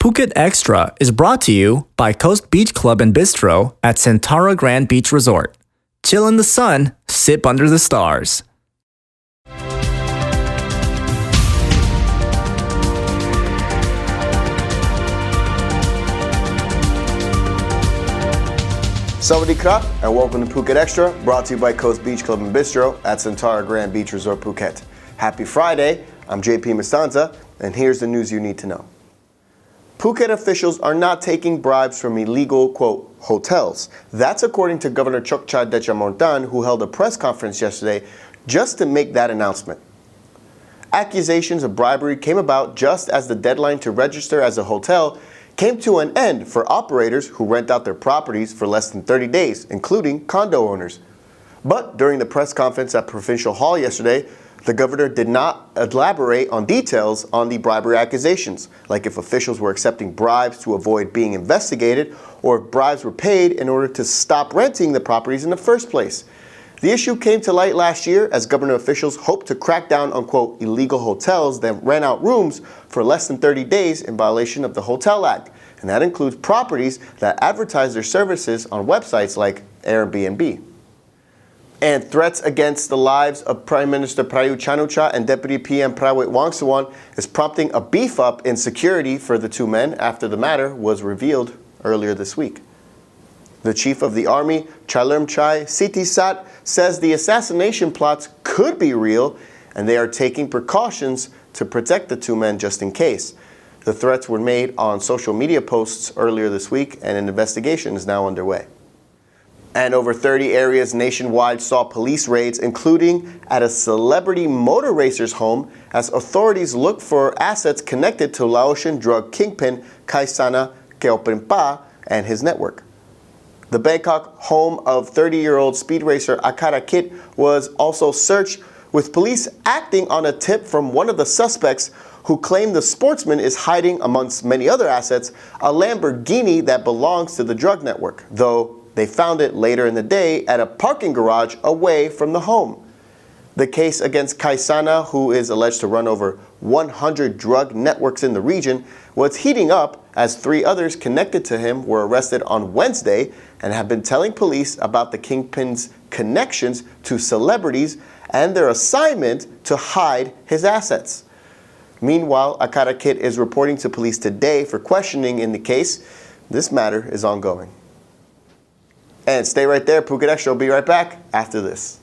Phuket Xtra is brought to you by Coast Beach Club and Bistro at Centara Grand Beach Resort. Chill in the sun, sip under the stars. Sawadee krap, and welcome to Phuket Extra, brought to you by Coast Beach Club and Bistro at Centara Grand Beach Resort, Phuket. Happy Friday, I'm JP Mastanza, and here's the news you need to know. Phuket officials are not taking bribes from illegal, quote, hotels. That's according to Governor Xtra Dechamontan, who held a press conference yesterday just to make that announcement. Accusations of bribery came about just as the deadline to register as a hotel came to an end for operators who rent out their properties for less than 30 days, including condo owners. But during the press conference at Provincial Hall yesterday, the governor did not elaborate on details on the bribery accusations, like if officials were accepting bribes to avoid being investigated or if bribes were paid in order to stop renting the properties in the first place. The issue came to light last year as government officials hoped to crack down on, quote, illegal hotels that rent out rooms for less than 30 days in violation of the Hotel Act. And that includes properties that advertise their services on websites like Airbnb. And threats against the lives of Prime Minister Prayuth and Deputy PM Prayuth is prompting a beef up in security for the two men after the matter was revealed earlier this week. The chief of the army, Chalermchai Sitisat, says the assassination plots could be real and they are taking precautions to protect the two men just in case. The threats were made on social media posts earlier this week and an investigation is now underway. And over 30 areas nationwide saw police raids, including at a celebrity motor racer's home, as authorities look for assets connected to Laotian drug kingpin Kaisana Keopinpa and his network. The Bangkok home of 30-year-old speed racer Akara Kit was also searched, with police acting on a tip from one of the suspects who claimed the sportsman is hiding, amongst many other assets, a Lamborghini that belongs to the drug network, though they found it later in the day at a parking garage away from the home. The case against Kaisana, who is alleged to run over 100 drug networks in the region, was heating up as 3 others connected to him were arrested on Wednesday and have been telling police about the kingpin's connections to celebrities and their assignment to hide his assets. Meanwhile, Akara Kit is reporting to police today for questioning in the case. This matter is ongoing. And stay right there, Phuket Extra will be right back after this.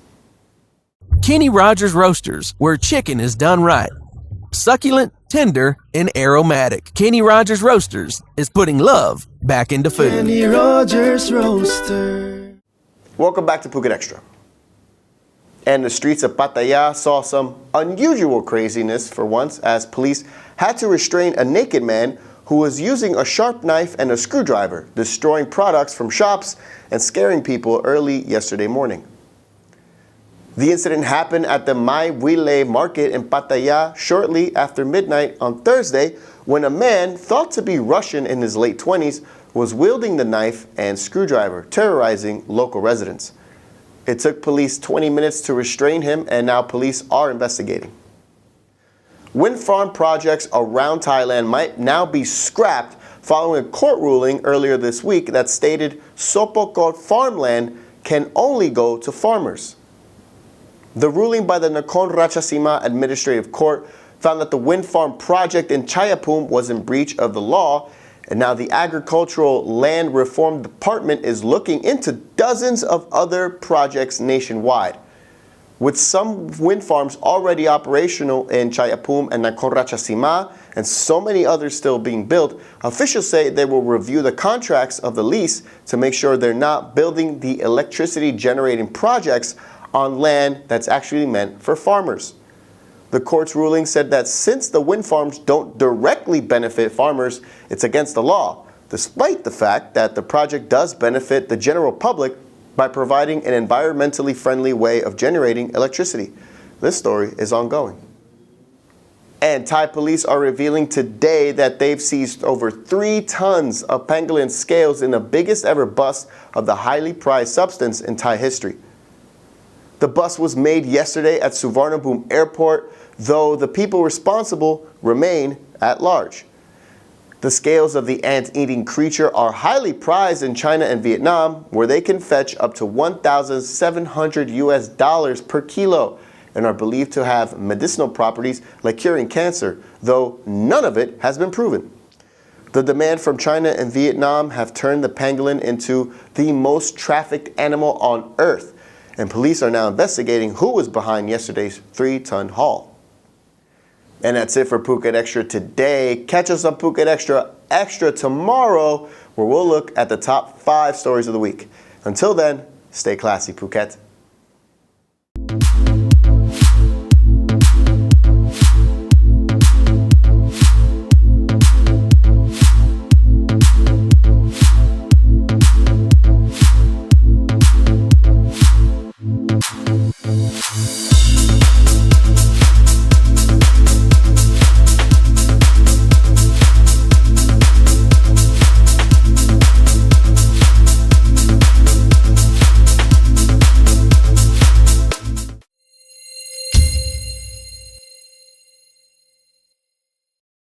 Kenny Rogers Roasters, where chicken is done right. Succulent, tender, and aromatic. Kenny Rogers Roasters is putting love back into food. Kenny Rogers Roaster. Welcome back to Phuket Extra. And the streets of Pattaya saw some unusual craziness for once as police had to restrain a naked man who was using a sharp knife and a screwdriver, destroying products from shops and scaring people early yesterday morning. The incident happened at the Mai Wile market in Pattaya shortly after midnight on Thursday when a man thought to be Russian in his late 20s was wielding the knife and screwdriver, terrorizing local residents. It took police 20 minutes to restrain him and now police are investigating. Wind farm projects around Thailand might now be scrapped following a court ruling earlier this week that stated Sopokot farmland can only go to farmers. The ruling by the Nakhon Ratchasima Administrative Court found that the wind farm project in Chayapum was in breach of the law, and now the Agricultural Land Reform Department is looking into dozens of other projects nationwide. With some wind farms already operational in Chayapum and Nakhon Ratchasima, and so many others still being built, officials say they will review the contracts of the lease to make sure they're not building the electricity generating projects on land that's actually meant for farmers. The court's ruling said that since the wind farms don't directly benefit farmers, it's against the law, despite the fact that the project does benefit the general public by providing an environmentally friendly way of generating electricity. This story is ongoing. And Thai police are revealing today that they've seized over 3 tons of pangolin scales in the biggest ever bust of the highly prized substance in Thai history. The bust was made yesterday at Suvarnabhumi Airport, though the people responsible remain at large. The scales of the ant-eating creature are highly prized in China and Vietnam, where they can fetch up to $1,700 per kilo and are believed to have medicinal properties like curing cancer, though none of it has been proven. The demand from China and Vietnam have turned the pangolin into the most trafficked animal on Earth, and police are now investigating who was behind yesterday's 3-ton haul. And that's it for Phuket Extra today. Catch us on Phuket Extra tomorrow, where we'll look at the top 5 stories of the week. Until then, stay classy, Phuket.